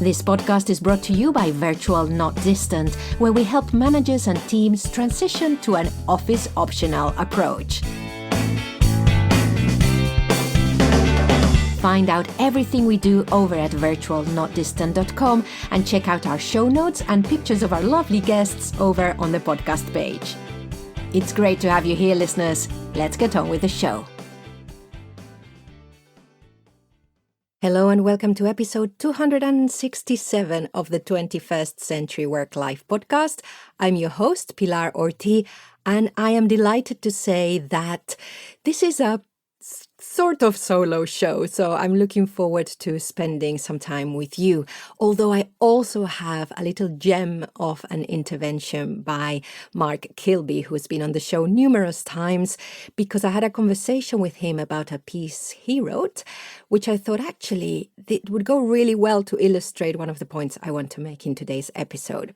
This podcast is brought to you by Virtual Not Distant, where we help managers and teams transition to an office-optional approach. Find out everything we do over at virtualnotdistant.com and check out our show notes and pictures of our lovely guests over on the podcast page. It's great to have you here, listeners. Let's get on with the show. Hello and welcome to episode 267 of the 21st Century Work-Life podcast. I'm your host, Pilar Orti, and I am delighted to say that this is a sort of solo show, so I'm looking forward to spending some time with you. Although I also have a little gem of an intervention by Mark Kilby, who's been on the show numerous times, because I had a conversation with him about a piece he wrote, which I thought actually it would go really well to illustrate one of the points I want to make in today's episode.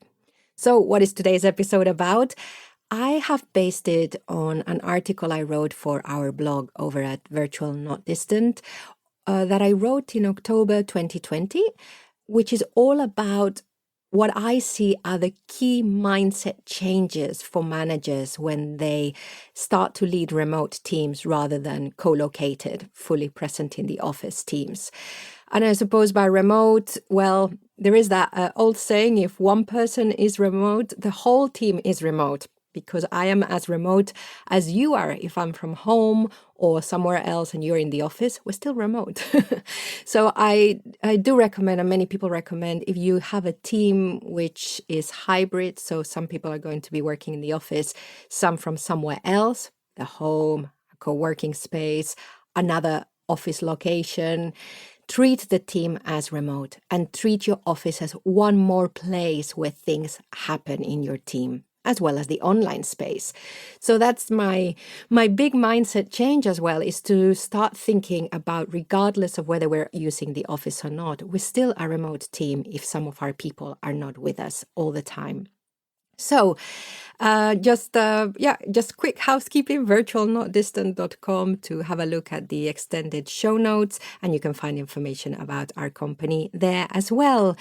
So what is today's episode about? I have based it on an article I wrote for our blog over at Virtual Not Distant that I wrote in October 2020, which is all about what I see are the key mindset changes for managers when they start to lead remote teams rather than co-located, fully present in the office teams. And I suppose by remote, well, there is that old saying, if one person is remote, the whole team is remote. Because I am as remote as you are. If I'm from home or somewhere else and you're in the office, we're still remote. So I do recommend, and many people recommend, if you have a team which is hybrid, so some people are going to be working in the office, some from somewhere else, the home, a co-working space, another office location, treat the team as remote and treat your office as one more place where things happen in your team, as well as the online space. So that's my big mindset change as well, is to start thinking about, regardless of whether we're using the office or not, we're still a remote team if some of our people are not with us all the time. So just quick housekeeping, virtualnotdistant.com to have a look at the extended show notes, and you can find information about our company there as well.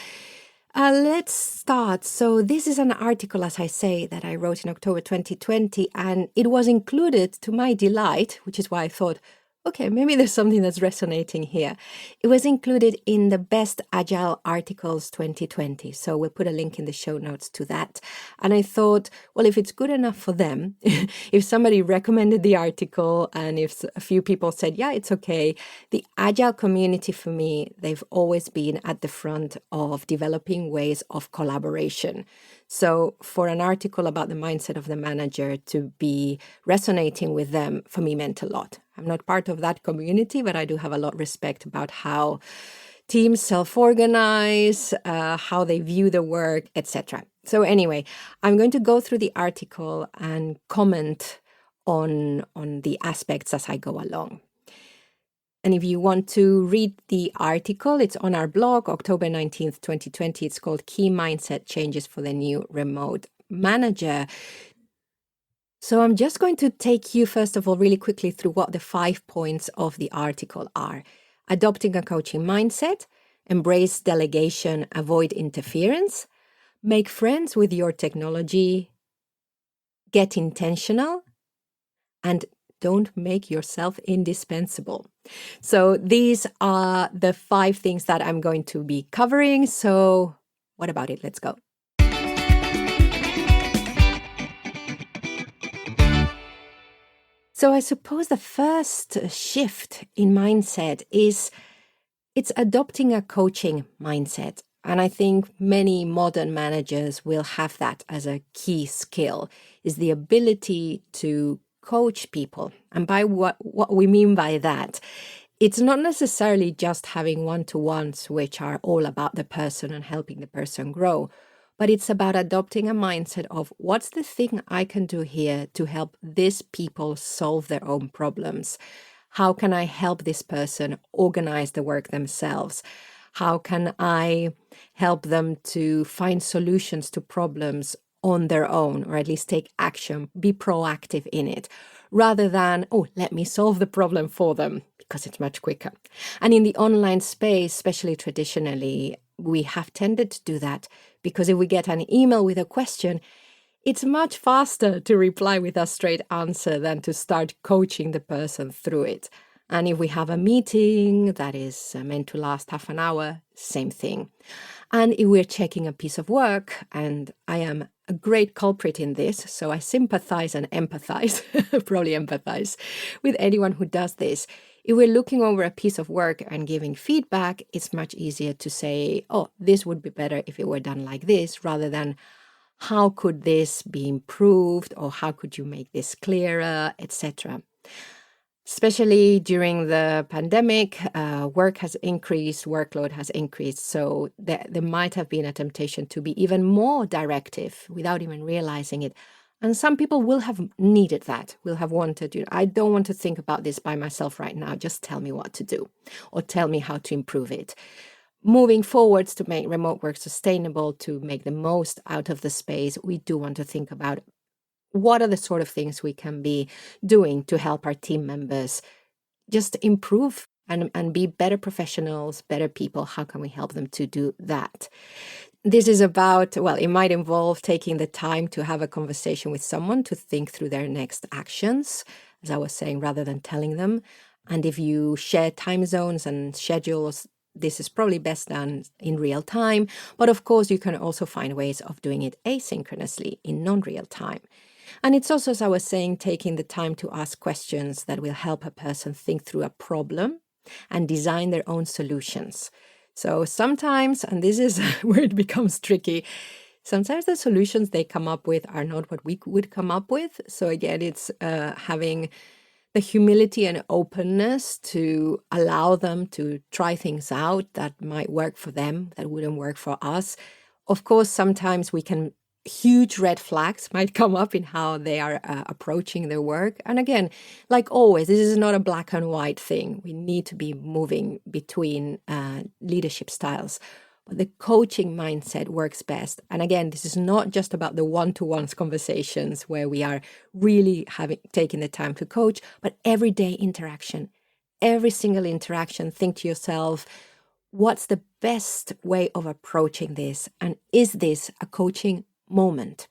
Let's start. So this is an article, as I say, that I wrote in October 2020, and it was included, to my delight, which is why I thought, okay, maybe there's something that's resonating here. It was included in the Best Agile Articles 2020. So we'll put a link in the show notes to that. And I thought, well, if it's good enough for them, if somebody recommended the article and if a few people said, yeah, it's okay, the Agile community for me, they've always been at the front of developing ways of collaboration. So for an article about the mindset of the manager to be resonating with them, for me, meant a lot. I'm not part of that community, but I do have a lot of respect about how teams self-organize, how they view the work, etc. So anyway, I'm going to go through the article and comment on the aspects as I go along. And if you want to read the article, it's on our blog, October 19th, 2020. It's called Key Mindset Changes for the New Remote Manager. So I'm just going to take you, first of all, really quickly through what the 5 points of the article are. Adopting a coaching mindset, embrace delegation, avoid interference, make friends with your technology, get intentional, and don't make yourself indispensable. So these are the 5 things that I'm going to be covering. So what about it? Let's go. So I suppose the first shift in mindset is it's adopting a coaching mindset. And I think many modern managers will have that as a key skill, is the ability to coach people. And by what we mean by that, it's not necessarily just having one-to-ones, which are all about the person and helping the person grow, but it's about adopting a mindset of what's the thing I can do here to help these people solve their own problems? How can I help this person organize the work themselves? How can I help them to find solutions to problems on their own, or at least take action, be proactive in it, rather than, oh, let me solve the problem for them, because it's much quicker. And in the online space, especially traditionally, we have tended to do that because if we get an email with a question, it's much faster to reply with a straight answer than to start coaching the person through it. And if we have a meeting that is meant to last half an hour, same thing. And if we're checking a piece of work, and I am a great culprit in this, so I sympathize and empathize, probably empathize, with anyone who does this. If we're looking over a piece of work and giving feedback, it's much easier to say, oh, this would be better if it were done like this, rather than how could this be improved, or how could you make this clearer, etc. Especially during the pandemic, work has increased, workload has increased. So there might have been a temptation to be even more directive without even realizing it. And some people will have needed that, will have wanted, I don't want to think about this by myself right now. Just tell me what to do or tell me how to improve it. Moving forwards to make remote work sustainable, to make the most out of the space, we do want to think about what are the sort of things we can be doing to help our team members just improve and be better professionals, better people. How can we help them to do that? This is about, well, it might involve taking the time to have a conversation with someone to think through their next actions, as I was saying, rather than telling them. And if you share time zones and schedules, this is probably best done in real time. But of course, you can also find ways of doing it asynchronously in non-real time. And it's also, as I was saying, taking the time to ask questions that will help a person think through a problem and design their own solutions. So sometimes, and this is where it becomes tricky, sometimes the solutions they come up with are not what we would come up with. So again, it's having the humility and openness to allow them to try things out that might work for them, that wouldn't work for us. Of course, sometimes huge red flags might come up in how they are approaching their work. And again, like always, this is not a black and white thing. We need to be moving between leadership styles. But the coaching mindset works best. And again, this is not just about the one-to-ones conversations where we are really taking the time to coach, but everyday interaction. Every single interaction, think to yourself, what's the best way of approaching this? And is this a coaching moment?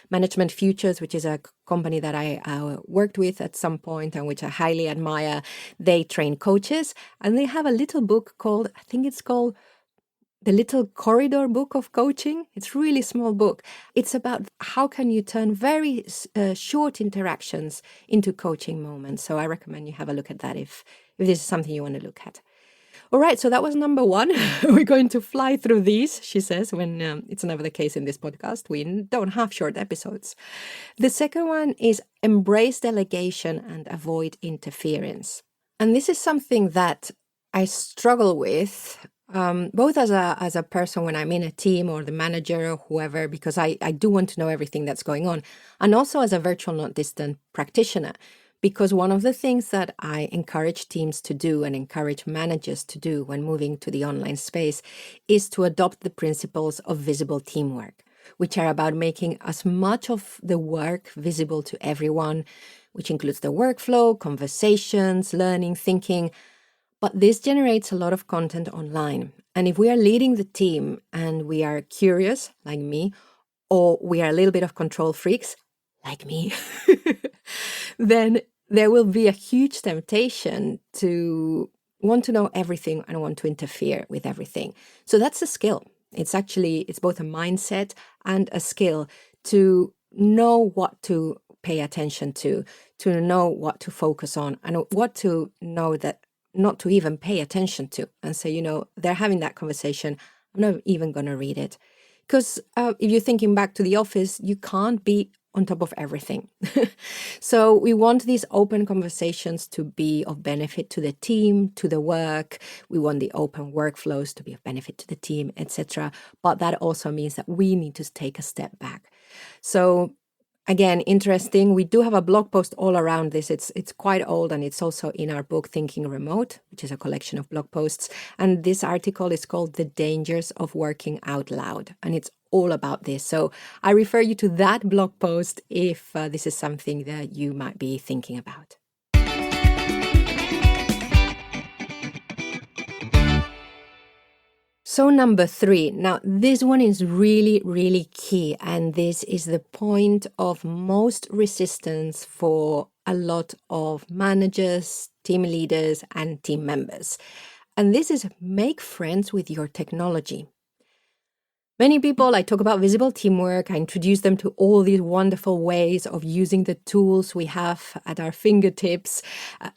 Management Futures, which is a company that I worked with at some point and which I highly admire, they train coaches, and they have a little book called, I think it's called The Little Corridor Book of Coaching. It's a really small book. It's about how can you turn very short interactions into coaching moments. So I recommend you have a look at that if this is something you want to look at. All right, so that was number one. We're going to fly through these, she says, when it's never the case in this podcast. We don't have short episodes. The second one is embrace delegation and avoid interference. And this is something that I struggle with, both as a person when I'm in a team or the manager or whoever, because I do want to know everything that's going on, and also as a virtual not distant practitioner. Because one of the things that I encourage teams to do and encourage managers to do when moving to the online space is to adopt the principles of visible teamwork, which are about making as much of the work visible to everyone, which includes the workflow, conversations, learning, thinking. But this generates a lot of content online. And if we are leading the team and we are curious, like me, or we are a little bit of control freaks, like me, then there will be a huge temptation to want to know everything and want to interfere with everything. So that's a skill. It's both a mindset and a skill to know what to pay attention to know what to focus on, and what to know that not to even pay attention to, and say, they're having that conversation, I'm not even going to read it. Because if you're thinking back to the office, you can't be on top of everything. So we want these open conversations to be of benefit to the team, to the work. We want the open workflows to be of benefit to the team, etc. But that also means that we need to take a step back. So again, interesting. We do have a blog post all around this. It's quite old, and it's also in our book, Thinking Remote, which is a collection of blog posts. And this article is called The Dangers of Working Out Loud. And it's all about this. So I refer you to that blog post if this is something that you might be thinking about. So number 3, now this one is really, really key, and this is the point of most resistance for a lot of managers, team leaders, and team members. And this is make friends with your technology. Many people, I talk about visible teamwork. I introduce them to all these wonderful ways of using the tools we have at our fingertips,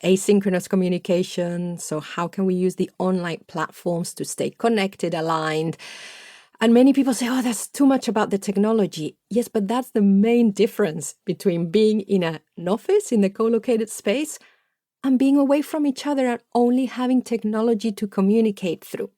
asynchronous communication. So how can we use the online platforms to stay connected, aligned? And many people say, oh, that's too much about the technology. Yes, but that's the main difference between being in an office, in the co-located space, and being away from each other and only having technology to communicate through.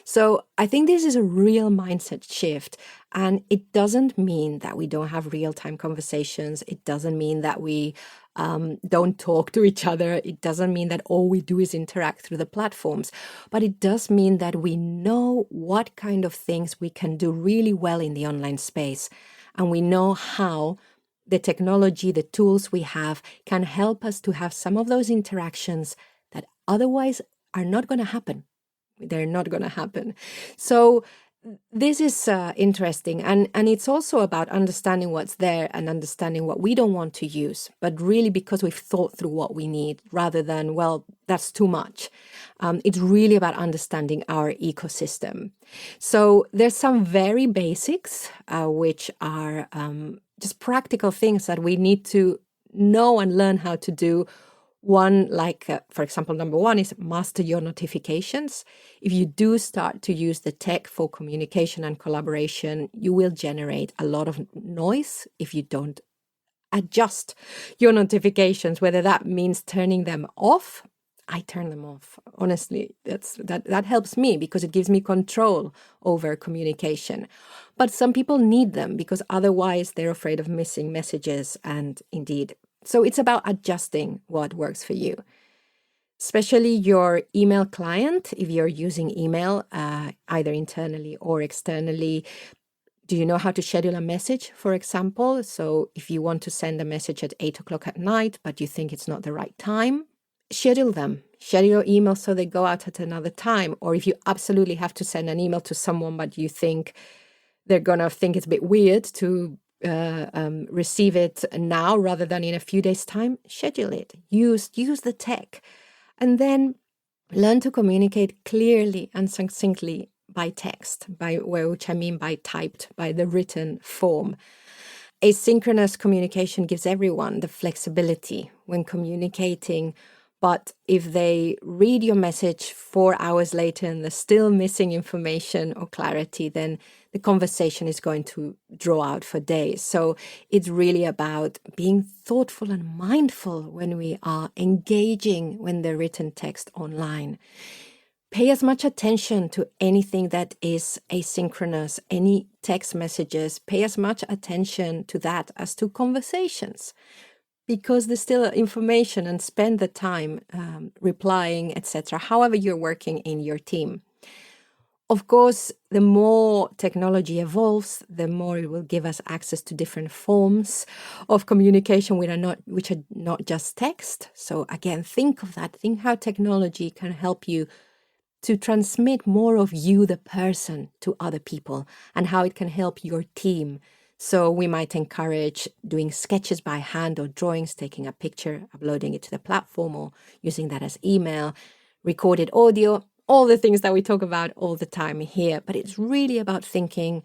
So I think this is a real mindset shift, and it doesn't mean that we don't have real-time conversations. It doesn't mean that we don't talk to each other. It doesn't mean that all we do is interact through the platforms, but it does mean that we know what kind of things we can do really well in the online space, and we know how the technology, the tools we have can help us to have some of those interactions that otherwise are not going to happen. They're not going to happen. So this is interesting. And it's also about understanding what's there and understanding what we don't want to use, but really because we've thought through what we need rather than, well, that's too much. It's really about understanding our ecosystem. So there's some very basics, which are just practical things that we need to know and learn how to do. One, for example, number 1 is master your notifications. If you do start to use the tech for communication and collaboration, you will generate a lot of noise if you don't adjust your notifications, whether that means turning them off. I turn them off. Honestly, that helps me because it gives me control over communication. But some people need them because otherwise they're afraid of missing messages, and indeed. So it's about adjusting what works for you, especially your email client. If you're using email, either internally or externally, do you know how to schedule a message, for example? So if you want to send a message at 8 o'clock at night, but you think it's not the right time, schedule them. Schedule your email so they go out at another time. Or if you absolutely have to send an email to someone, but you think they're going to think it's a bit weird to receive it now rather than in a few days' time, schedule it. Use the tech. And then learn to communicate clearly and succinctly by text, which I mean by typed, by the written form. Asynchronous communication gives everyone the flexibility when communicating, but if they read your message 4 hours later and they're still missing information or clarity, then the conversation is going to draw out for days. So it's really about being thoughtful and mindful when we are engaging when the written text online. Pay as much attention to anything that is asynchronous, any text messages. Pay as much attention to that as to conversations, because there's still information, and spend the time replying, etc., however you're working in your team. Of course, the more technology evolves, the more it will give us access to different forms of communication which are not just text. So again, think of that. Think how technology can help you to transmit more of you, the person, to other people, and how it can help your team. So we might encourage doing sketches by hand or drawings, taking a picture, uploading it to the platform, or using that as email, recorded audio, all the things that we talk about all the time here. But it's really about thinking,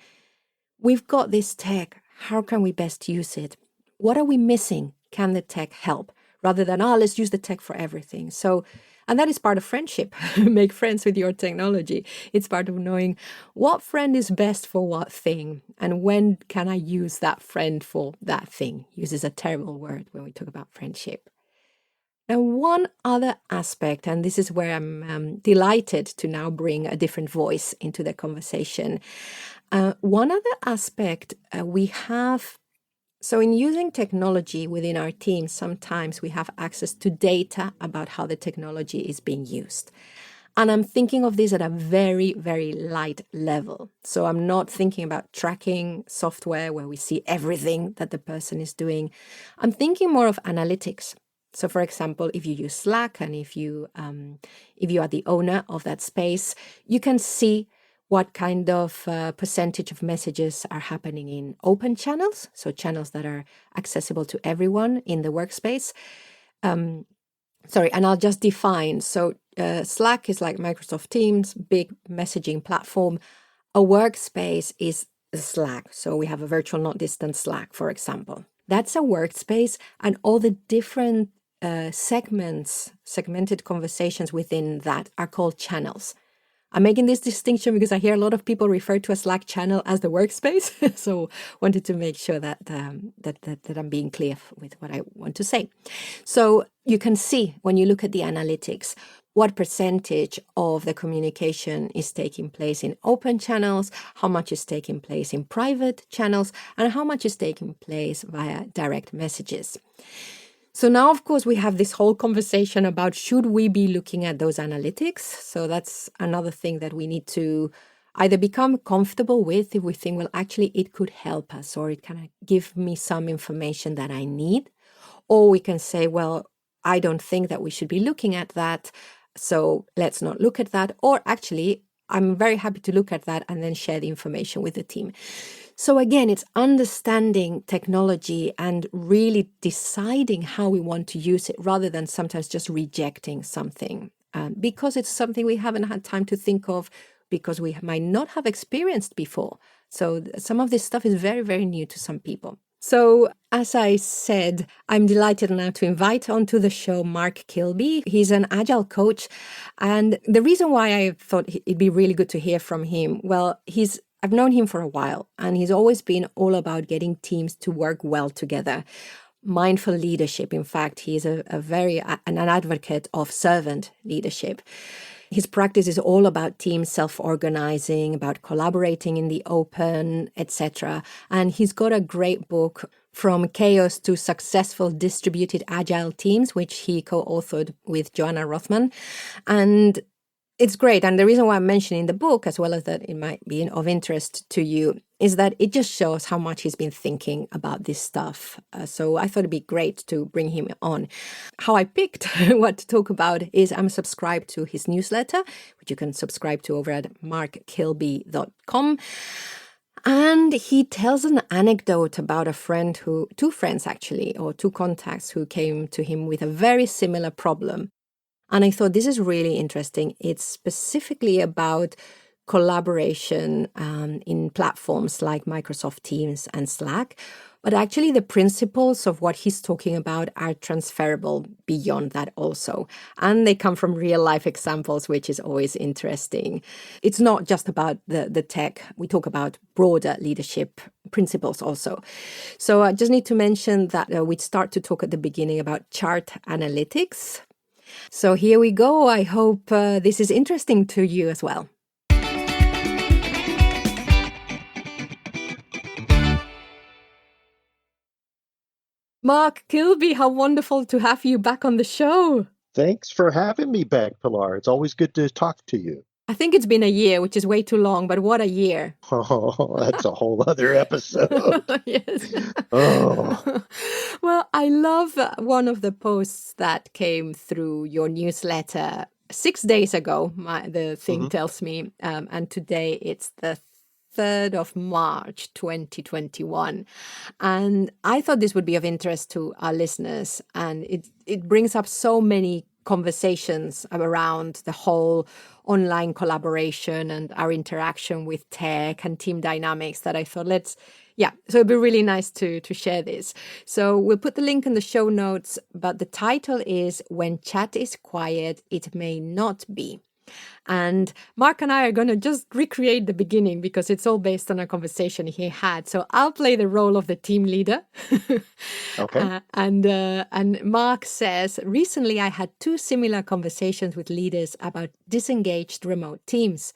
we've got this tech, how can we best use it? What are we missing? Can the tech help? Rather than, let's use the tech for everything. So, and that is part of friendship. Make friends with your technology. It's part of knowing what friend is best for what thing, and when can I use that friend for that thing. Use is a terrible word when we talk about friendship. Now, one other aspect, and this is where I'm delighted to now bring a different voice into the conversation. One other aspect we have. So in using technology within our team, sometimes we have access to data about how the technology is being used. And I'm thinking of this at a very, very light level. So I'm not thinking about tracking software where we see everything that the person is doing. I'm thinking more of analytics. So for example, if you use Slack and if you are the owner of that space, you can see what kind of percentage of messages are happening in open channels, so channels that are accessible to everyone in the workspace. And I'll just define. So Slack is like Microsoft Teams, big messaging platform. A workspace is Slack. So we have a virtual not distant Slack, for example. That's a workspace, and all the different segmented conversations within that are called channels. I'm making this distinction because I hear a lot of people refer to a Slack channel as the workspace. So wanted to make sure that I'm being clear with what I want to say. So you can see when you look at the analytics, what percentage of the communication is taking place in open channels, how much is taking place in private channels, and how much is taking place via direct messages. So now, of course, we have this whole conversation about should we be looking at those analytics? So that's another thing that we need to either become comfortable with if we think, well, actually, it could help us, or it can give me some information that I need. Or we can say, well, I don't think that we should be looking at that, so let's not look at that. Or actually, I'm very happy to look at that and then share the information with the team. So again, it's understanding technology and really deciding how we want to use it rather than sometimes just rejecting something because it's something we haven't had time to think of because we might not have experienced before. So some of this stuff is very, very new to some people. So as I said, I'm delighted now to invite onto the show Mark Kilby. He's an agile coach. And the reason why I thought it'd be really good to hear from him, well, I've known him for a while, and he's always been all about getting teams to work well together. Mindful leadership. In fact, he's an advocate of servant leadership. His practice is all about team self-organizing, about collaborating in the open, etc. And he's got a great book, From Chaos to Successful Distributed Agile Teams, which he co-authored with Joanna Rothman. And it's great. And the reason why I'm mentioning the book, as well as that it might be of interest to you, is that it just shows how much he's been thinking about this stuff. So I thought it'd be great to bring him on. How I picked what to talk about is I'm subscribed to his newsletter, which you can subscribe to over at markkilby.com. And he tells an anecdote about two friends actually, or two contacts who came to him with a very similar problem. And I thought this is really interesting. It's specifically about collaboration in platforms like Microsoft Teams and Slack. But actually, the principles of what he's talking about are transferable beyond that also. And they come from real life examples, which is always interesting. It's not just about the tech. We talk about broader leadership principles also. So I just need to mention that we'd start to talk at the beginning about chart analytics. So here we go. I hope this is interesting to you as well. Mark Kilby, how wonderful to have you back on the show. Thanks for having me back, Pilar. It's always good to talk to you. I think it's been a year, which is way too long, but what a year. Oh, that's a whole other episode. Yes. Oh. Well, I love one of the posts that came through your newsletter 6 days ago, the thing tells me, and today it's the 3rd of March, 2021. And I thought this would be of interest to our listeners, and it brings up so many conversations around the whole online collaboration and our interaction with tech and team dynamics that I thought so it'd be really nice to share this. So we'll put the link in the show notes, but the title is When Chat is Quiet, It May Not Be. And Mark and I are going to just recreate the beginning because it's all based on a conversation he had. So I'll play the role of the team leader. Okay. And Mark says, recently I had 2 similar conversations with leaders about disengaged remote teams.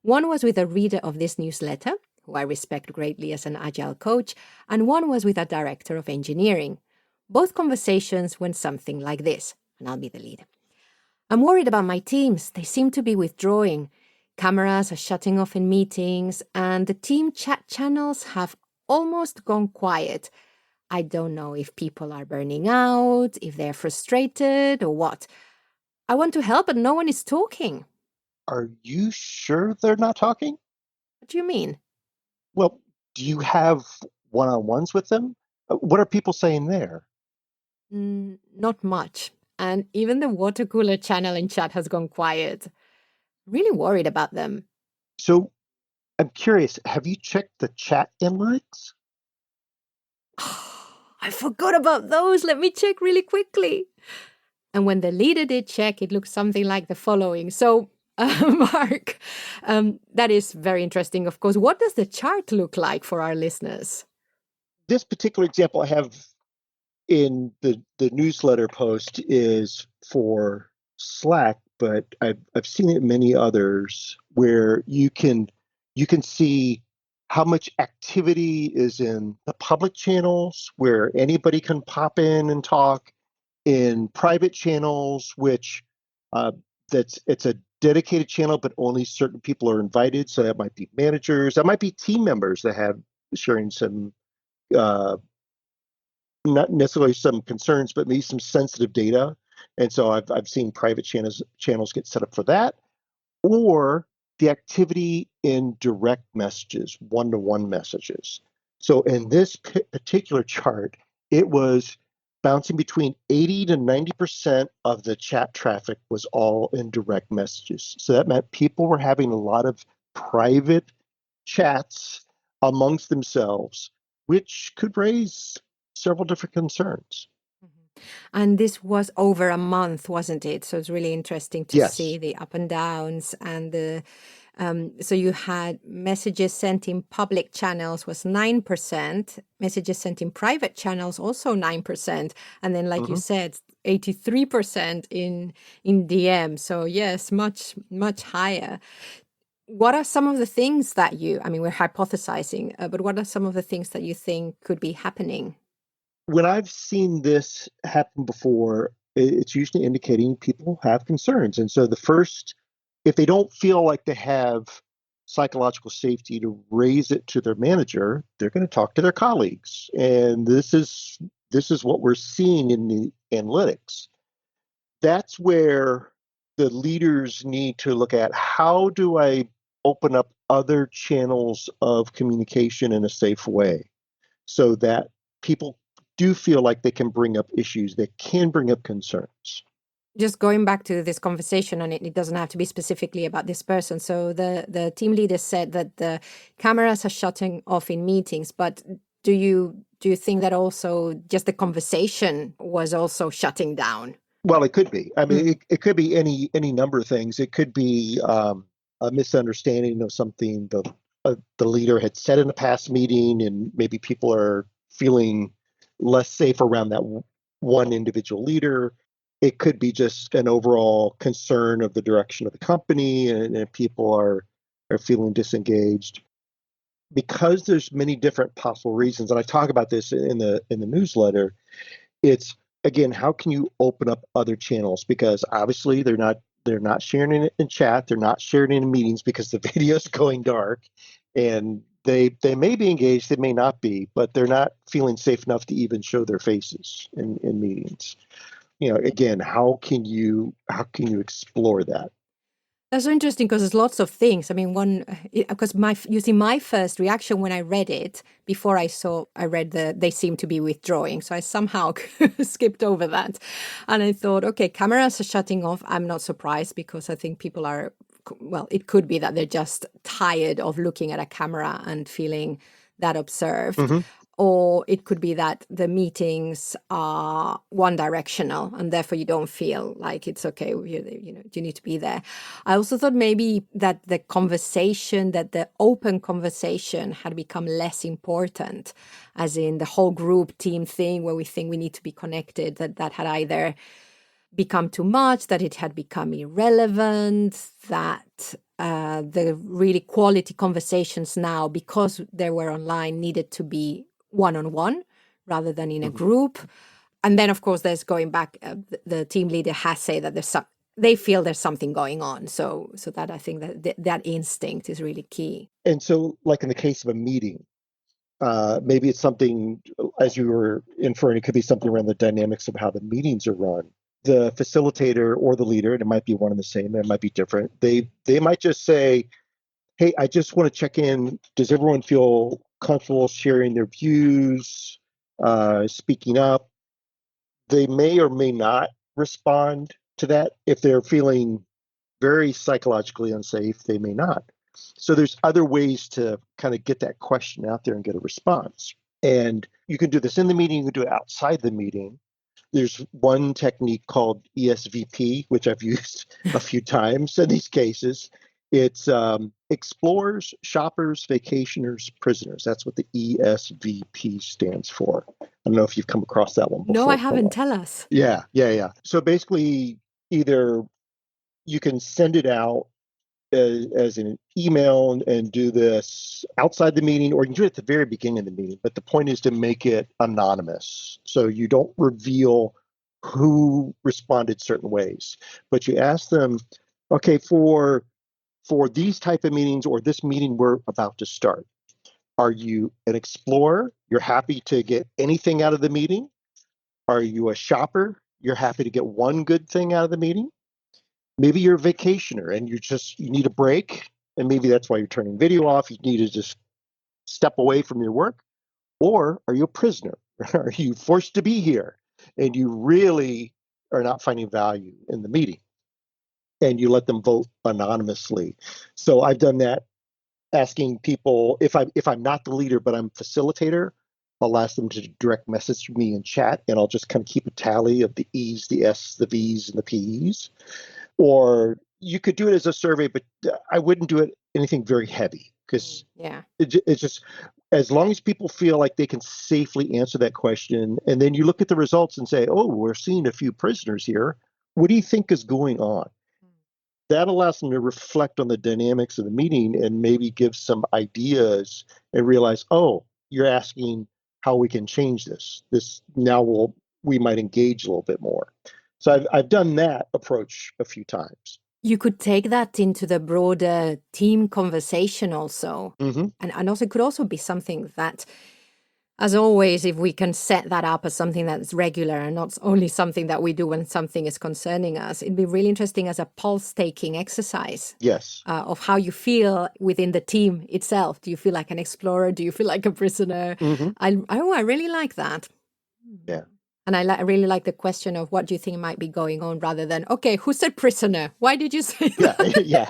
One was with a reader of this newsletter, who I respect greatly as an agile coach, and one was with a director of engineering. Both conversations went something like this, and I'll be the leader. I'm worried about my teams. They seem to be withdrawing. Cameras are shutting off in meetings, and the team chat channels have almost gone quiet. I don't know if people are burning out, if they're frustrated, or what. I want to help, but no one is talking. Are you sure they're not talking? What do you mean? Well, do you have one-on-ones with them? What are people saying there? Not much. And even the water cooler channel in chat has gone quiet. Really worried about them. So I'm curious, have you checked the chat inbox? I forgot about those. Let me check really quickly. And when the leader did check, it looked something like the following. So, Mark, that is very interesting, of course. What does the chart look like for our listeners? This particular example I have in the newsletter post is for Slack, but I've seen it in many others where you can see how much activity is in the public channels where anybody can pop in and talk, in private channels, which uh, it's a dedicated channel, but only certain people are invited. So that might be managers, that might be team members that have sharing some uh, not necessarily some concerns, but maybe some sensitive data. And so I've seen private channels get set up for that, or the activity in direct messages, one-to-one messages. So in this particular chart, it was bouncing between 80 to 90% of the chat traffic was all in direct messages. So that meant people were having a lot of private chats amongst themselves, which could raise several different concerns. And this was over a month, wasn't it? So it's really interesting to see Yes. the up and downs and the. So you had messages sent in public channels was 9%, messages sent in private channels also 9%, and then, like you Mm-hmm. said, 83% in DM. So yes, much higher. What are some of the things that you? I mean, we're hypothesizing, but what are some of the things that you think could be happening? When I've seen this happen before, it's usually indicating people have concerns. And so the first, if they don't feel like they have psychological safety to raise it to their manager, they're going to talk to their colleagues. And this is what we're seeing in the analytics. That's where the leaders need to look at, how do I open up other channels of communication in a safe way, so that people do feel like they can bring up issues, they can bring up concerns. Just going back to this conversation, and it doesn't have to be specifically about this person. So the team leader said that the cameras are shutting off in meetings, but do you think that also just the conversation was also shutting down? Well, it could be. I mean, Mm. it could be any number of things. It could be a misunderstanding of something the leader had said in a past meeting, and maybe people are feeling less safe around that one individual leader. It could be just an overall concern of the direction of the company, and people are feeling disengaged. Because there's many different possible reasons, and I talk about this in the newsletter. It's, again, how can you open up other channels? Because obviously they're not sharing it in chat, they're not sharing it in meetings because the video's going dark, and they may be engaged, they may not be, but they're not feeling safe enough to even show their faces in meetings. Again, how can you explore that? That's so interesting because there's lots of things. I mean, one because you see, my first reaction when I read it before I read they seem to be withdrawing, so I somehow skipped over that, and I thought, okay, cameras are shutting off. I'm not surprised because I think people are, well, it could be that they're just tired of looking at a camera and feeling that observed. Mm-hmm. Or it could be that the meetings are one directional and therefore you don't feel like it's okay. You need to be there. I also thought maybe that the open conversation had become less important, as in the whole group team thing where we think we need to be connected, that had either become too much, that it had become irrelevant, that the really quality conversations now, because they were online, needed to be one-on-one rather than in a Mm-hmm. group. And then, of course, there's going back, the team leader has said that they feel there's something going on. So that I think that instinct is really key. And so, like in the case of a meeting, maybe it's something, as you were inferring, it could be something around the dynamics of how the meetings are run. The facilitator or the leader, and it might be one and the same, it might be different. They might just say, hey, I just want to check in. Does everyone feel comfortable sharing their views, speaking up? They may or may not respond to that. If they're feeling very psychologically unsafe, they may not. So there's other ways to kind of get that question out there and get a response. And you can do this in the meeting, you can do it outside the meeting. There's one technique called ESVP, which I've used a few times in these cases. It's explorers, shoppers, vacationers, prisoners. That's what the ESVP stands for. I don't know if you've come across that one before. No, I haven't. Tell us. Yeah. So basically, either you can send it out as an email and do this outside the meeting, or you can do it at the very beginning of the meeting. But the point is to make it anonymous. So you don't reveal who responded certain ways, but you ask them, okay, for these type of meetings or this meeting we're about to start, are you an explorer? You're happy to get anything out of the meeting? Are you a shopper? You're happy to get one good thing out of the meeting? Maybe you're a vacationer and you need a break, and maybe that's why you're turning video off. You need to just step away from your work. Or are you a prisoner? Are you forced to be here and you really are not finding value in the meeting? And you let them vote anonymously. So I've done that, asking people if I'm not the leader but I'm facilitator. I'll ask them to direct message me in chat, and I'll just kind of keep a tally of the E's, the S's, the V's, and the P's. Or you could do it as a survey, but I wouldn't do it anything very heavy, because it's just, as long as people feel like they can safely answer that question, and then you look at the results and say, oh, we're seeing a few prisoners here. What do you think is going on? That allows them to reflect on the dynamics of the meeting and maybe give some ideas and realize, oh, you're asking how we can change this. We might engage a little bit more. So I've done that approach a few times. You could take that into the broader team conversation also. Mm-hmm. And also it could also be something that, as always, if we can set that up as something that's regular and not only something that we do when something is concerning us, it'd be really interesting as a pulse-taking exercise. Yes. Of how you feel within the team itself. Do you feel like an explorer? Do you feel like a prisoner? Mm-hmm. I really like that. Yeah. And I really like the question of what do you think might be going on, rather than, okay, who said prisoner? Why did you say that? Yeah.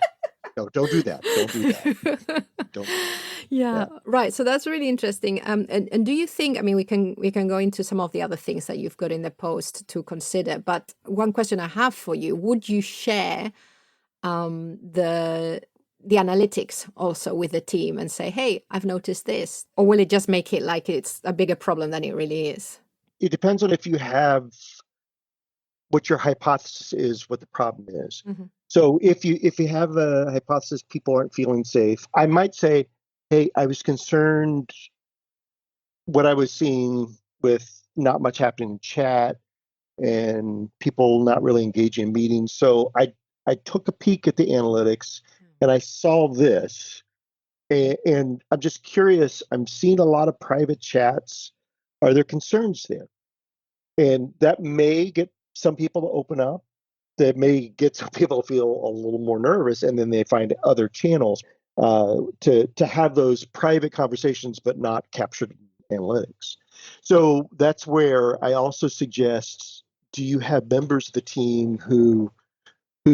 No, don't do that. Don't do that. Yeah, right. So that's really interesting. And do you think, I mean, we can go into some of the other things that you've got in the post to consider, but one question I have for you, would you share the analytics also with the team and say, hey, I've noticed this? Or will it just make it like it's a bigger problem than it really is? It depends on if you have what your hypothesis is, what the problem is. Mm-hmm. So if you have a hypothesis people aren't feeling safe, I might say, hey, I was concerned what I was seeing with not much happening in chat and people not really engaging in meetings. So I took a peek at the analytics and I saw this. And I'm just curious, I'm seeing a lot of private chats. Are there concerns there? And that may get some people to open up. That may get some people to feel a little more nervous, and then they find other channels to have those private conversations, but not captured in analytics. So that's where I also suggest: do you have members of the team who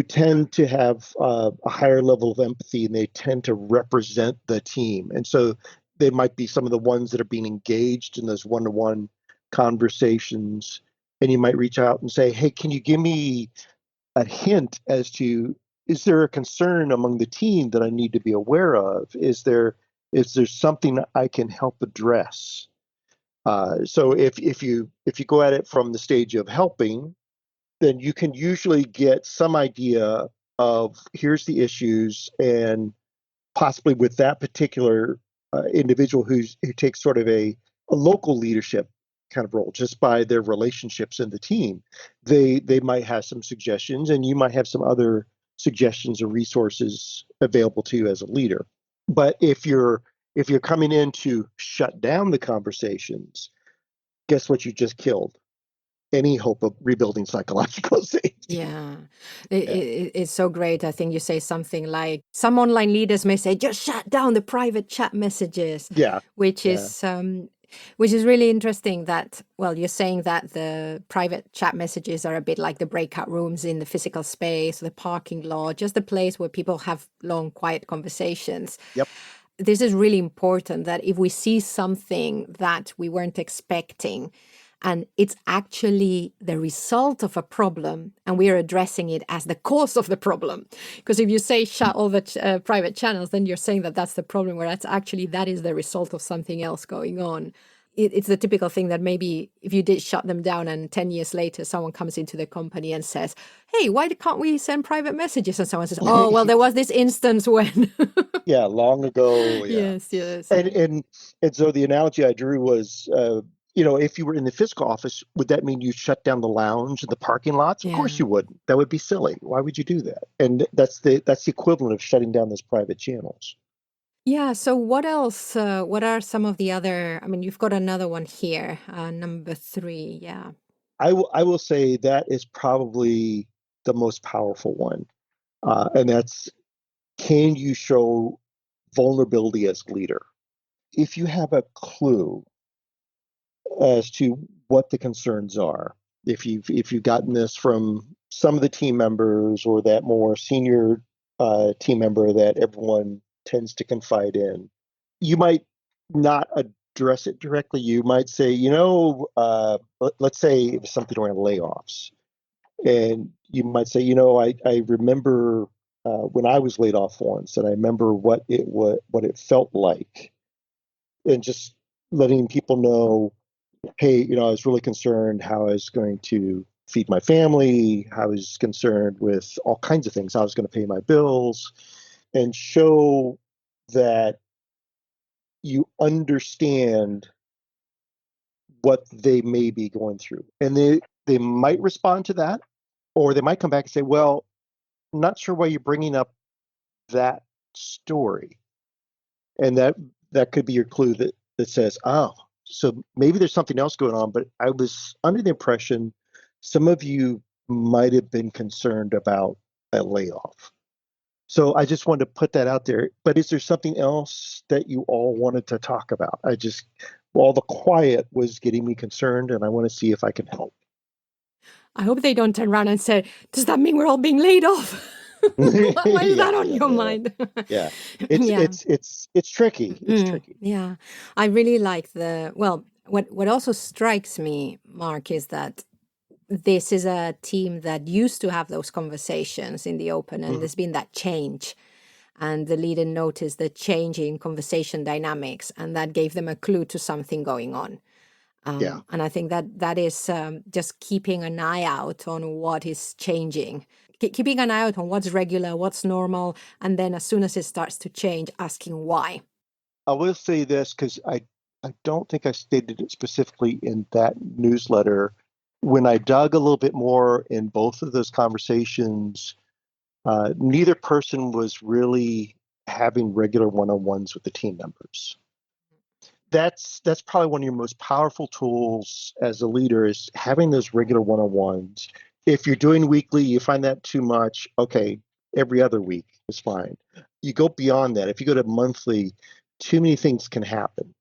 tend to have a higher level of empathy, and they tend to represent the team? And so they might be some of the ones that are being engaged in those one-to-one conversations. And you might reach out and say, hey, can you give me a hint as to, is there a concern among the team that I need to be aware of? Is there something I can help address? So if you go at it from the stage of helping, then you can usually get some idea of, here's the issues, and possibly with that particular individual who takes sort of a local leadership kind of role, just by their relationships in the team, they might have some suggestions, and you might have some other suggestions or resources available to you as a leader. But if you're coming in to shut down the conversations, guess what you just killed? any hope of rebuilding psychological safety. Yeah, it's so great. I think you say something like some online leaders may say, just shut down the private chat messages, Yeah, which yeah, is really interesting that, well, you're saying that the private chat messages are a bit like the breakout rooms in the physical space, the parking lot, just a place where people have long, quiet conversations. yep. This is really important, that if we see something that we weren't expecting and it's actually the result of a problem and we are addressing it as the cause of the problem, because if you say shut all the private channels, then you're saying that that's the problem, where that is the result of something else going on. It's the typical thing that maybe if you did shut them down and 10 years later someone comes into the company and says, hey, why can't we send private messages? And someone says, oh, well, there was this instance when. Yeah, long ago. Yeah. Yes, yes. And so the analogy I drew was, if you were in the physical office, would that mean you shut down the lounge and the parking lots? Of course Yeah. you wouldn't. That would be silly. Why would you do that? And that's the equivalent of shutting down those private channels. Yeah. So what else? What are some of the other? I mean, you've got another one here, number 3. Yeah. I will say that is probably the most powerful one, and that's, can you show vulnerability as leader? If you have a clue as to what the concerns are, if you've gotten this from some of the team members or that more senior team member that everyone tends to confide in, you might not address it directly. You might say, let's say it was something around layoffs, and you might say, I remember when I was laid off once, and I remember what it felt like, and just letting people know, hey, I was really concerned how I was going to feed my family. I was concerned with all kinds of things. How I was going to pay my bills, and show that you understand what they may be going through. And they might respond to that, or they might come back and say, well, I'm not sure why you're bringing up that story. And that could be your clue that says, oh, so maybe there's something else going on, but I was under the impression some of you might have been concerned about a layoff. So I just wanted to put that out there. But is there something else that you all wanted to talk about? All the quiet was getting me concerned, and I want to see if I can help. I hope they don't turn around and say, does that mean we're all being laid off? Why is Yeah, that on yeah, your yeah. mind? Yeah. It's Yeah. it's it's it's tricky. It's tricky. Yeah. I really like what also strikes me, Mark, is that this is a team that used to have those conversations in the open, and Mhm. there's been that change. And the leader noticed the change in conversation dynamics, and that gave them a clue to something going on. Yeah. And I think that is just keeping an eye out on what is changing, keeping an eye out on what's regular, what's normal, and then as soon as it starts to change, asking why. I will say this because I don't think I stated it specifically in that newsletter. When I dug a little bit more in both of those conversations, neither person was really having regular one-on-ones with the team members. That's probably one of your most powerful tools as a leader, is having those regular one-on-ones. If you're doing weekly, you find that too much, okay, every other week is fine. You go beyond that. If you go to monthly, too many things can happen.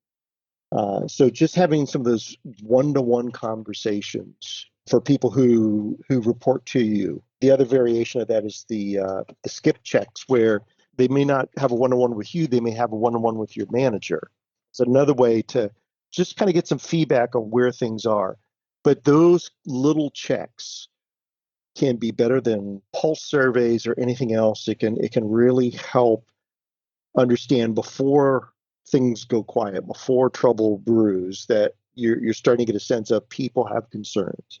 So just having some of those one-to-one conversations for people who report to you. The other variation of that is the skip checks, where they may not have a one-to-one with you, they may have a one-to-one with your manager. It's another way to just kind of get some feedback on where things are. But those little checks can be better than pulse surveys or anything else. It can really help understand before things go quiet, before trouble brews, that you're starting to get a sense of people have concerns.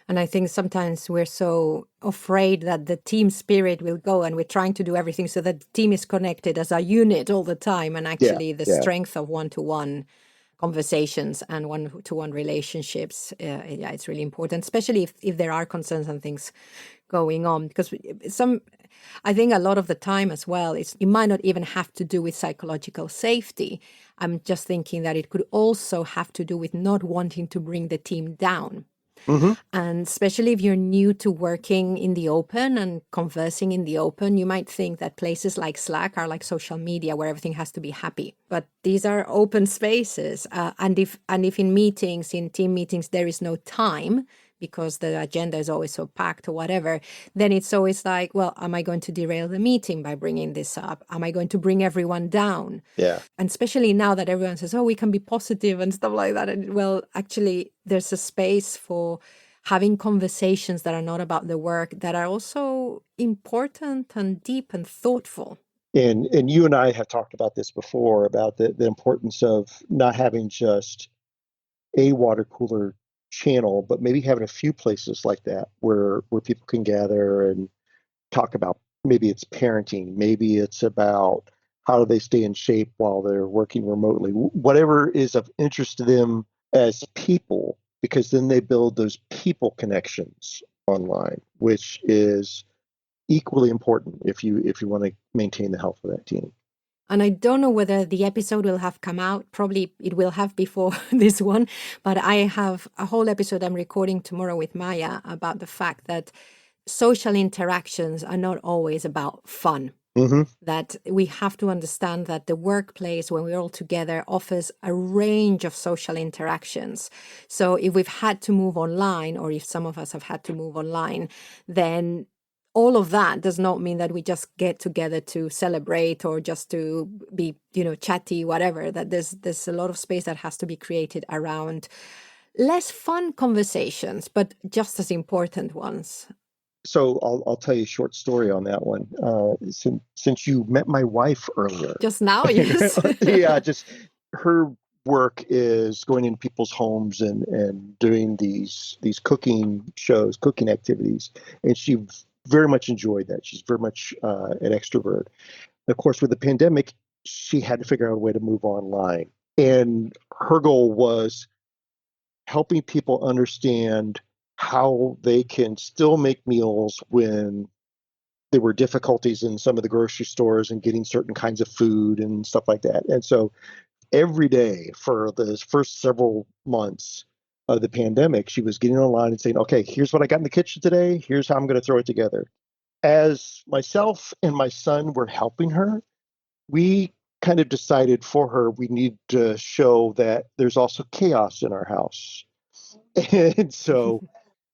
And I think sometimes we're so afraid that the team spirit will go, and we're trying to do everything so that the team is connected as a unit all the time. And Yeah, actually, the yeah. strength of one-to-one conversations and one-to-one relationships, yeah, it's really important, especially if there are concerns and things going on. Because I think a lot of the time as well, it might not even have to do with psychological safety. I'm just thinking that it could also have to do with not wanting to bring the team down. Hmm. And especially if you're new to working in the open and conversing in the open, you might think that places like Slack are like social media where everything has to be happy. But these are open spaces. And if in meetings, in team meetings, there is no time because the agenda is always so packed or whatever, then it's always like, well, am I going to derail the meeting by bringing this up? Am I going to bring everyone down? Yeah. And especially now that everyone says, oh, we can be positive and stuff like that. And well, actually, there's a space for having conversations that are not about the work, that are also important and deep and thoughtful. And you and I have talked about this before, about the importance of not having just a water cooler channel, but maybe having a few places like that where people can gather and talk about, maybe it's parenting, maybe it's about how do they stay in shape while they're working remotely, whatever is of interest to them as people, because then they build those people connections online, which is equally important if you want to maintain the health of that team. And I don't know whether the episode will have come out. Probably it will have before this one. But I have a whole episode I'm recording tomorrow with Maya about the fact that social interactions are not always about fun. Mm-hmm. That we have to understand that the workplace, when we're all together, offers a range of social interactions. So if we've had to move online, or if some of us have had to move online, then all of that does not mean that we just get together to celebrate or just to be, chatty, whatever. That there's a lot of space that has to be created around less fun conversations, but just as important ones. So I'll tell you a short story on that one. Since you met my wife earlier, Just now, yes. yeah, just her work is going into people's homes and doing these cooking shows, cooking activities, and she very much enjoyed that. She's very much an extrovert. Of course, with the pandemic, she had to figure out a way to move online, and her goal was helping people understand how they can still make meals when there were difficulties in some of the grocery stores and getting certain kinds of food and stuff like that. And so every day for the first several months of the pandemic, she was getting online and saying, okay, here's what I got in the kitchen today. Here's how I'm going to throw it together. As myself and my son were helping her, we kind of decided for her we need to show that there's also chaos in our house. And so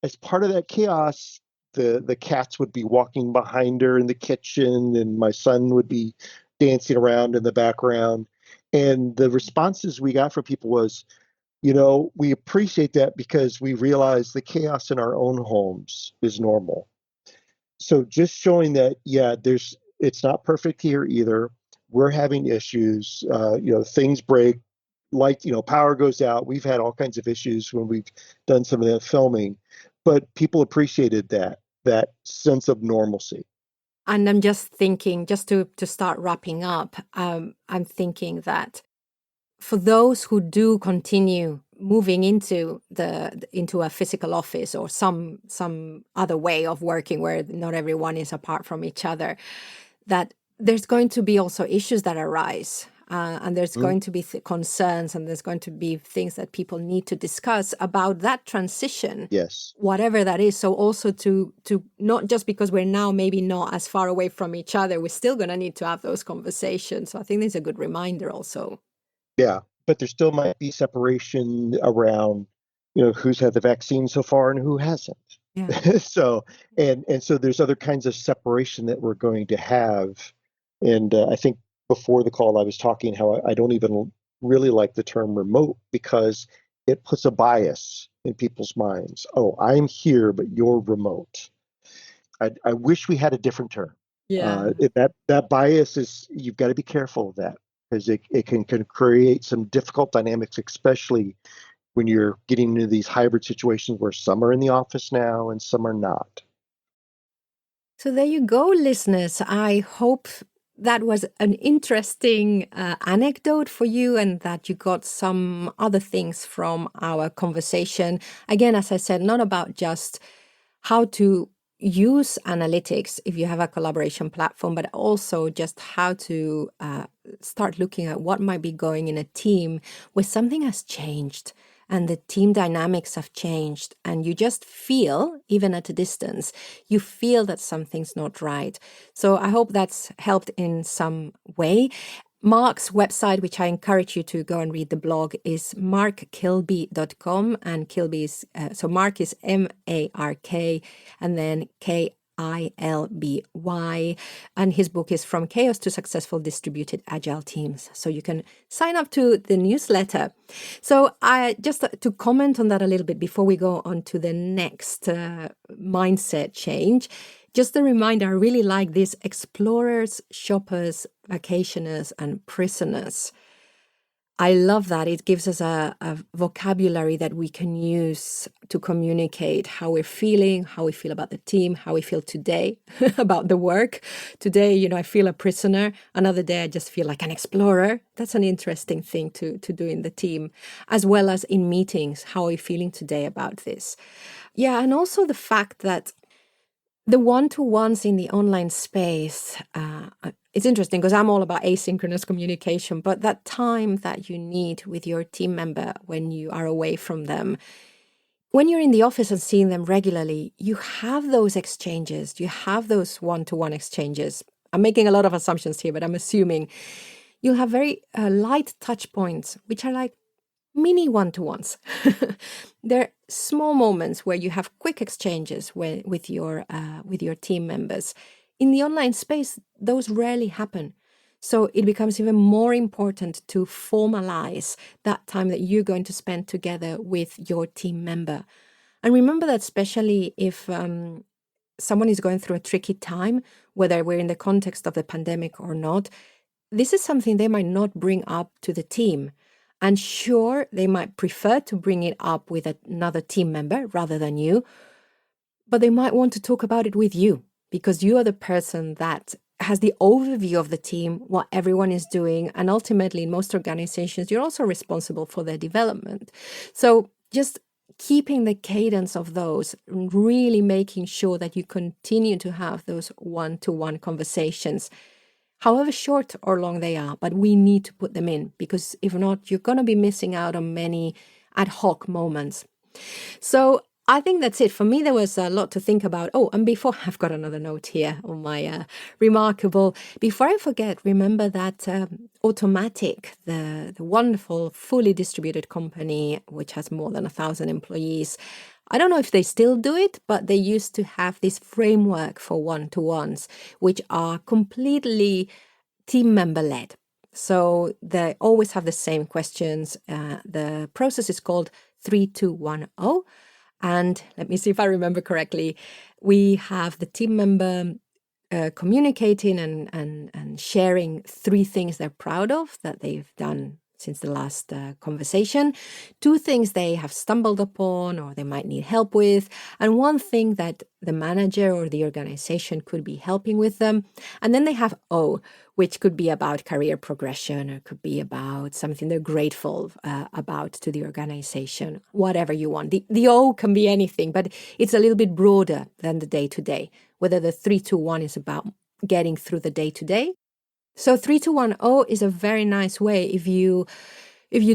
as part of that chaos, the cats would be walking behind her in the kitchen, and my son would be dancing around in the background. And the responses we got from people was, we appreciate that because we realize the chaos in our own homes is normal. So just showing that, yeah, it's not perfect here either. We're having issues. Things break, light, power goes out. We've had all kinds of issues when we've done some of that filming, but people appreciated that sense of normalcy. And I'm just thinking, just to start wrapping up, I'm thinking that for those who do continue moving into a physical office or some other way of working where not everyone is apart from each other, that there's going to be also issues that arise. And there's Mm, going to be concerns, and there's going to be things that people need to discuss about that transition, yes. whatever that is. So also to not just because we're now maybe not as far away from each other, we're still going to need to have those conversations. So I think this is a good reminder also. Yeah. But there still might be separation around, who's had the vaccine so far and who hasn't. Yeah. So, and so there's other kinds of separation that we're going to have. And I think before the call, I was talking how I don't even really like the term remote because it puts a bias in people's minds. Oh, I'm here, but you're remote. I wish we had a different term. Yeah. That bias is, you've got to be careful of that because it can create some difficult dynamics, especially when you're getting into these hybrid situations where some are in the office now and some are not. So there you go, listeners. I hope that was an interesting anecdote for you and that you got some other things from our conversation. Again, as I said, not about just how to use analytics if you have a collaboration platform, but also just how to start looking at what might be going in a team where something has changed. and the team dynamics have changed, and you just feel, even at a distance, you feel that something's not right. So I hope that's helped in some way. Mark's website, which I encourage you to go and read the blog, is markkilby.com, and Kilby is, so Mark is M-A-R-K, and then K-I-L-B-Y, and his book is From Chaos to Successful Distributed Agile Teams. So you can sign up to the newsletter. So I just to comment on that a little bit before we go on to the next mindset change. Just a reminder, I really like this: explorers, shoppers, vacationers, and prisoners. I love that. It gives us a vocabulary that we can use to communicate how we're feeling, how we feel about the team, how we feel today about the work. Today, I feel a prisoner. Another day, I just feel like an explorer. That's an interesting thing to do in the team, as well as in meetings. How are you feeling today about this? Yeah, and also the fact that the one-to-ones in the online space, it's interesting because I'm all about asynchronous communication, but that time that you need with your team member when you are away from them, when you're in the office and seeing them regularly, you have those exchanges, you have those one-to-one exchanges. I'm making a lot of assumptions here, but I'm assuming you'll have very light touch points, which are like mini one-to-ones. They're small moments where you have quick exchanges with your team members. In the online space, those rarely happen. So it becomes even more important to formalize that time that you're going to spend together with your team member. And remember that especially if someone is going through a tricky time, whether we're in the context of the pandemic or not, this is something they might not bring up to the team. And sure, they might prefer to bring it up with another team member rather than you, but they might want to talk about it with you because you are the person that has the overview of the team, what everyone is doing, and ultimately in most organizations, you're also responsible for their development. So just keeping the cadence of those, really making sure that you continue to have those one-to-one conversations, however short or long they are, but we need to put them in because if not, you're going to be missing out on many ad hoc moments. So I think that's it. For me, there was a lot to think about. Oh, and before, I've got another note here on my remarkable. Before I forget, remember that Automatic, the wonderful, fully distributed company, which has more than 1,000 employees, I don't know if they still do it, but they used to have this framework for one-to-ones, which are completely team member led. So they always have the same questions. The process is called 3210. And let me see if I remember correctly. We have the team member communicating and sharing 3 things they're proud of that they've done since the last conversation, 2 things they have stumbled upon or they might need help with, and 1 thing that the manager or the organization could be helping with them. And then they have O, which could be about career progression or could be about something they're grateful about to the organization, whatever you want. The O can be anything, but it's a little bit broader than the day-to-day, whether the 3-2-1 is about getting through the day-to-day. So 3210 is a very nice way if you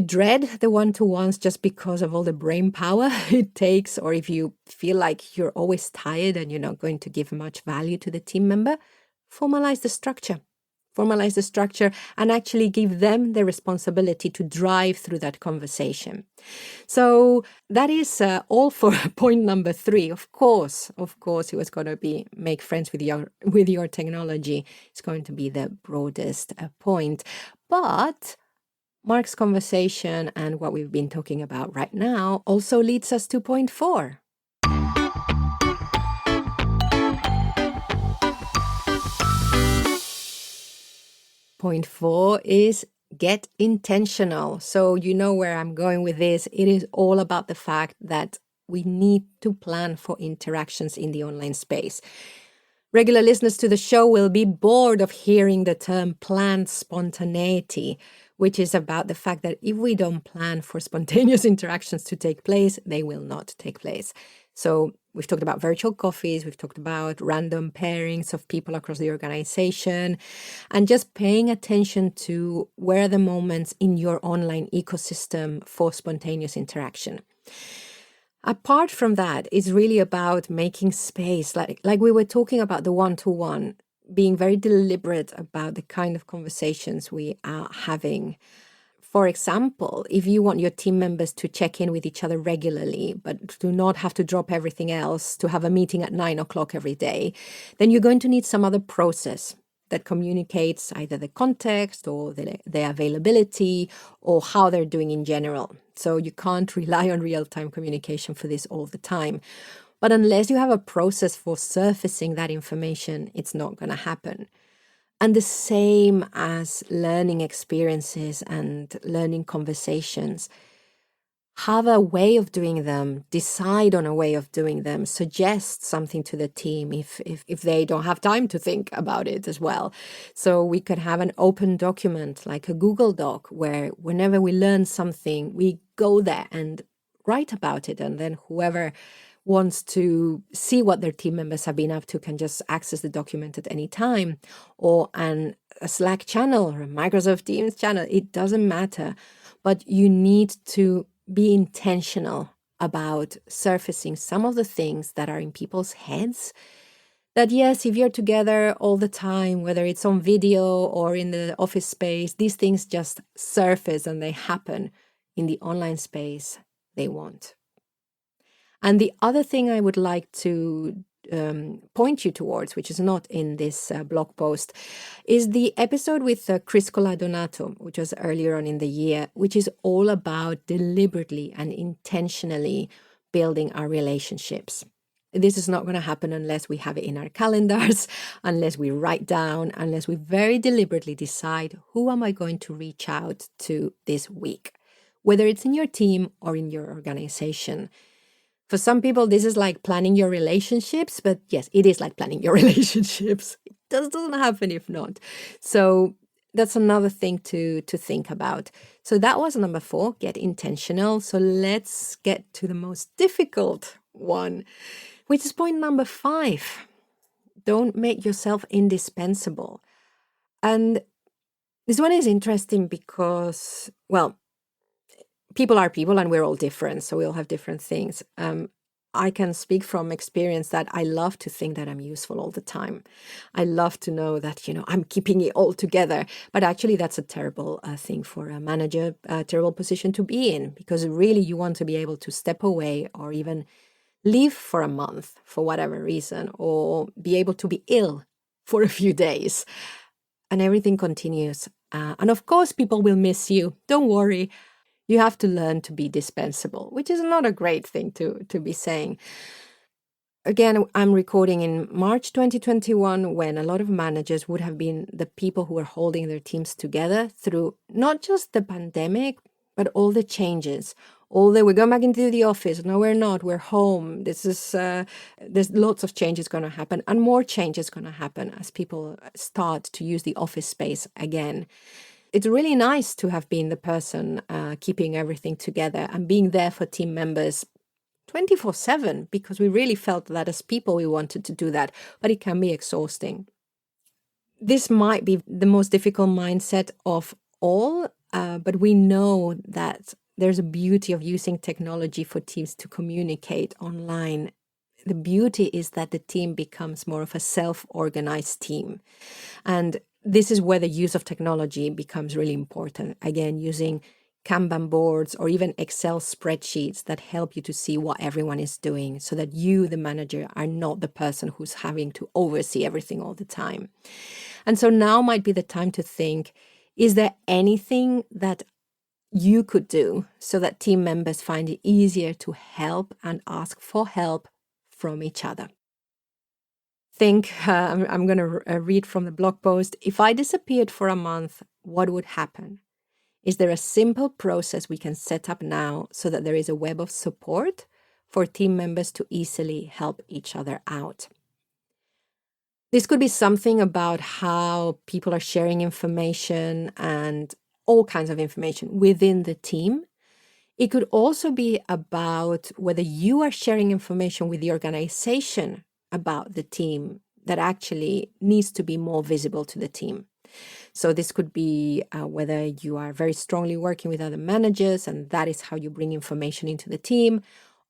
dread the one-to-ones just because of all the brain power it takes, or if you feel like you're always tired and you're not going to give much value to the team member, formalize the structure. Formalize the structure and actually give them the responsibility to drive through that conversation. So that is all for point number 3. Of course, it was going to be make friends with your technology. It's going to be the broadest point. But Mark's conversation and what we've been talking about right now also leads us to point 4. Point 4 is get intentional. So you know where I'm going with this. It is all about the fact that we need to plan for interactions in the online space. Regular listeners to the show will be bored of hearing the term planned spontaneity, which is about the fact that if we don't plan for spontaneous interactions to take place, they will not take place. So We've talked about virtual coffees. We've talked about random pairings of people across the organization, and just paying attention to where are the moments in your online ecosystem for spontaneous interaction. Apart from that, it's really about making space, like we were talking about the one-to-one, being very deliberate about the kind of conversations we are having. For example, if you want your team members to check in with each other regularly, but do not have to drop everything else to have a meeting at 9 o'clock every day, then you're going to need some other process that communicates either the context or the availability or how they're doing in general. So you can't rely on real-time communication for this all the time. But unless you have a process for surfacing that information, it's not going to happen. And the same as learning experiences and learning conversations. Have a way of doing them, decide on a way of doing them, suggest something to the team if they don't have time to think about it as well. So we could have an open document like a Google Doc where whenever we learn something, we go there and write about it. And then whoever wants to see what their team members have been up to can just access the document at any time, or a Slack channel or a Microsoft Teams channel. It doesn't matter, but you need to be intentional about surfacing some of the things that are in people's heads. That yes, if you're together all the time, whether it's on video or in the office space, these things just surface and they happen. In the online space, they won't. And the other thing I would like to point you towards, which is not in this blog post, is the episode with Chris Coladonato, which was earlier on in the year, which is all about deliberately and intentionally building our relationships. This is not going to happen unless we have it in our calendars, unless we write down, unless we very deliberately decide, who am I going to reach out to this week, whether it's in your team or in your organization. For some people, this is like planning your relationships, but yes, it is like planning your relationships. It doesn't happen if not. So that's another thing to think about. So that was number 4, get intentional. So let's get to the most difficult one, which is point number 5. Don't make yourself indispensable. And this one is interesting because, well, people are people and we're all different, so we all have different things. I can speak from experience that I love to think that I'm useful all the time. I love to know that, I'm keeping it all together. But actually, that's a terrible thing for a manager, a terrible position to be in, because really you want to be able to step away or even leave for a month for whatever reason, or be able to be ill for a few days and everything continues. And of course, people will miss you. Don't worry. You have to learn to be dispensable, which is not a great thing to be saying. Again, I'm recording in March 2021, when a lot of managers would have been the people who were holding their teams together through not just the pandemic, but all the changes. We're going back into the office. No, we're not. We're home. There's lots of changes going to happen, and more changes going to happen as people start to use the office space again. It's really nice to have been the person keeping everything together and being there for team members 24/7, because we really felt that as people we wanted to do that, but it can be exhausting. This might be the most difficult mindset of all, but we know that there's a beauty of using technology for teams to communicate online. The beauty is that the team becomes more of a self-organized team. And this is where the use of technology becomes really important. Again, using Kanban boards or even Excel spreadsheets that help you to see what everyone is doing, so that you, the manager, are not the person who's having to oversee everything all the time. And so now might be the time to think, is there anything that you could do so that team members find it easier to help and ask for help from each other? I'm going to read from the blog post. If I disappeared for a month, what would happen? Is there a simple process we can set up now so that there is a web of support for team members to easily help each other out? This could be something about how people are sharing information and all kinds of information within the team. It could also be about whether you are sharing information with the organization about the team that actually needs to be more visible to the team. So this could be whether you are very strongly working with other managers and that is how you bring information into the team,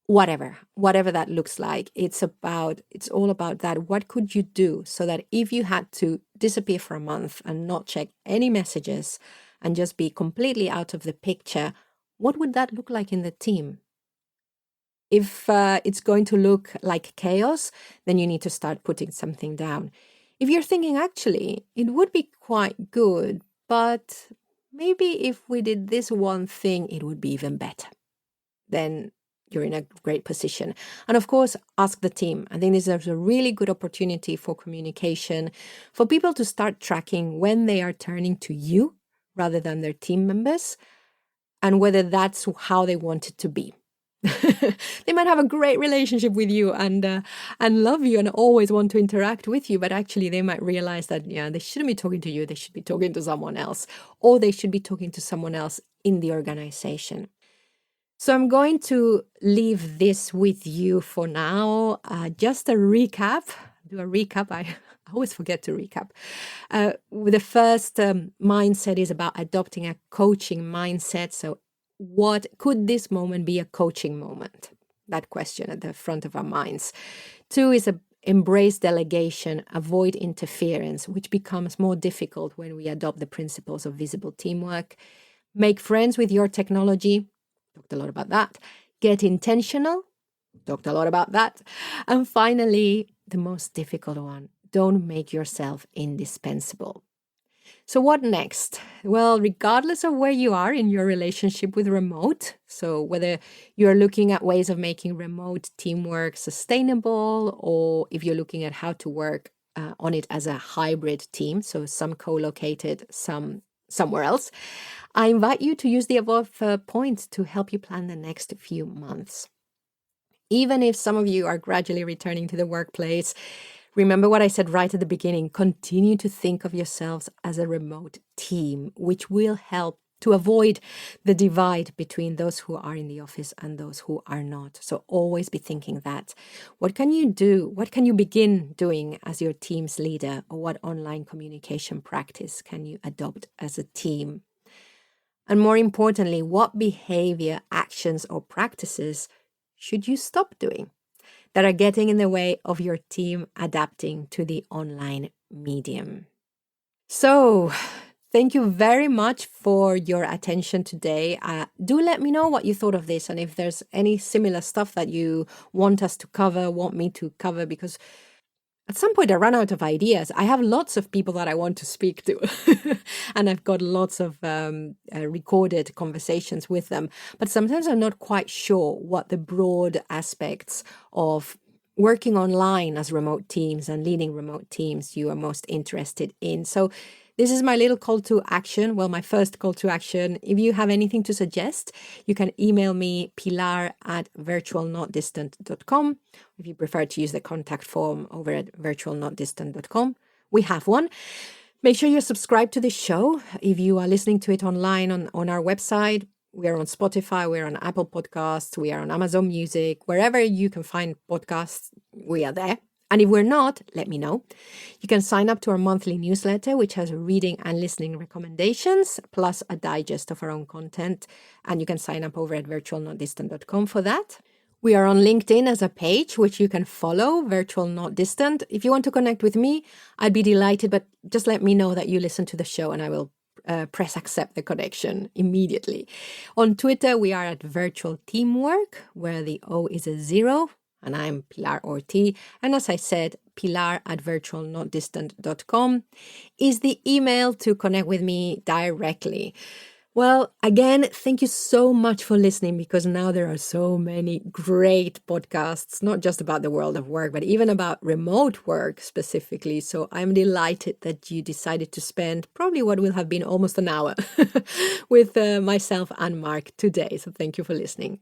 whatever that looks like. It's all about that. What could you do so that if you had to disappear for a month and not check any messages and just be completely out of the picture, what would that look like in the team? If it's going to look like chaos, then you need to start putting something down. If you're thinking, actually, it would be quite good, but maybe if we did this one thing, it would be even better, then you're in a great position. And of course, ask the team. I think this is a really good opportunity for communication, for people to start tracking when they are turning to you rather than their team members, and whether that's how they want it to be. They might have a great relationship with you and love you and always want to interact with you, but actually they might realize that they shouldn't be talking to you, they should be talking to someone else, or they should be talking to someone else in the organization. So I'm going to leave this with you for now. Just a recap. Do a recap. I always forget to recap. The first mindset is about adopting a coaching mindset. So what could this moment be a coaching moment? That question at the front of our minds. 2 is embrace delegation, avoid interference, which becomes more difficult when we adopt the principles of visible teamwork. Make friends with your technology. Talked a lot about that. Get intentional. Talked a lot about that. And finally, the most difficult one, don't make yourself indispensable. So what next? Well, regardless of where you are in your relationship with remote, so whether you're looking at ways of making remote teamwork sustainable, or if you're looking at how to work on it as a hybrid team, so some co-located, some somewhere else, I invite you to use the above points to help you plan the next few months. Even if some of you are gradually returning to the workplace, remember what I said right at the beginning. Continue to think of yourselves as a remote team, which will help to avoid the divide between those who are in the office and those who are not. So always be thinking that. What can you do? What can you begin doing as your team's leader? Or what online communication practice can you adopt as a team? And more importantly, what behavior, actions, or practices should you stop doing that are getting in the way of your team adapting to the online medium? So, thank you very much for your attention today. Do let me know what you thought of this and if there's any similar stuff that you want us to cover, want me to cover, because at some point I run out of ideas. I have lots of people that I want to speak to and I've got lots of recorded conversations with them. But sometimes I'm not quite sure what the broad aspects of working online as remote teams and leading remote teams you are most interested in. So this is my little call to action. Well, my first call to action. If you have anything to suggest, you can email me pilar@virtualnotdistant.com. If you prefer to use the contact form over at virtualnotdistant.com, we have one. Make sure you're subscribed to this show. If you are listening to it online on our website, we are on Spotify, we're on Apple Podcasts, we are on Amazon Music, wherever you can find podcasts, we are there. And if we're not, let me know. You can sign up to our monthly newsletter, which has reading and listening recommendations, plus a digest of our own content. And you can sign up over at virtualnotdistant.com for that. We are on LinkedIn as a page, which you can follow, Virtual Not Distant. If you want to connect with me, I'd be delighted, but just let me know that you listen to the show and I will press accept the connection immediately. On Twitter, we are at Virtual Teamwork, where the O is a 0. And I'm Pilar Orti. And as I said, pilar@virtualnotdistant.com is the email to connect with me directly. Well, again, thank you so much for listening, because now there are so many great podcasts, not just about the world of work, but even about remote work specifically. So I'm delighted that you decided to spend probably what will have been almost an hour with myself and Mark today. So thank you for listening.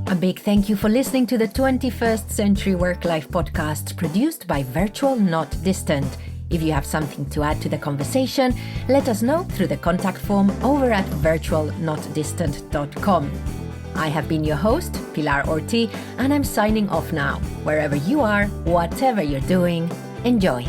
A big thank you for listening to the 21st Century Work Life podcast produced by Virtual Not Distant. If you have something to add to the conversation, let us know through the contact form over at virtualnotdistant.com. I have been your host, Pilar Ortiz, and I'm signing off now. Wherever you are, whatever you're doing, enjoy.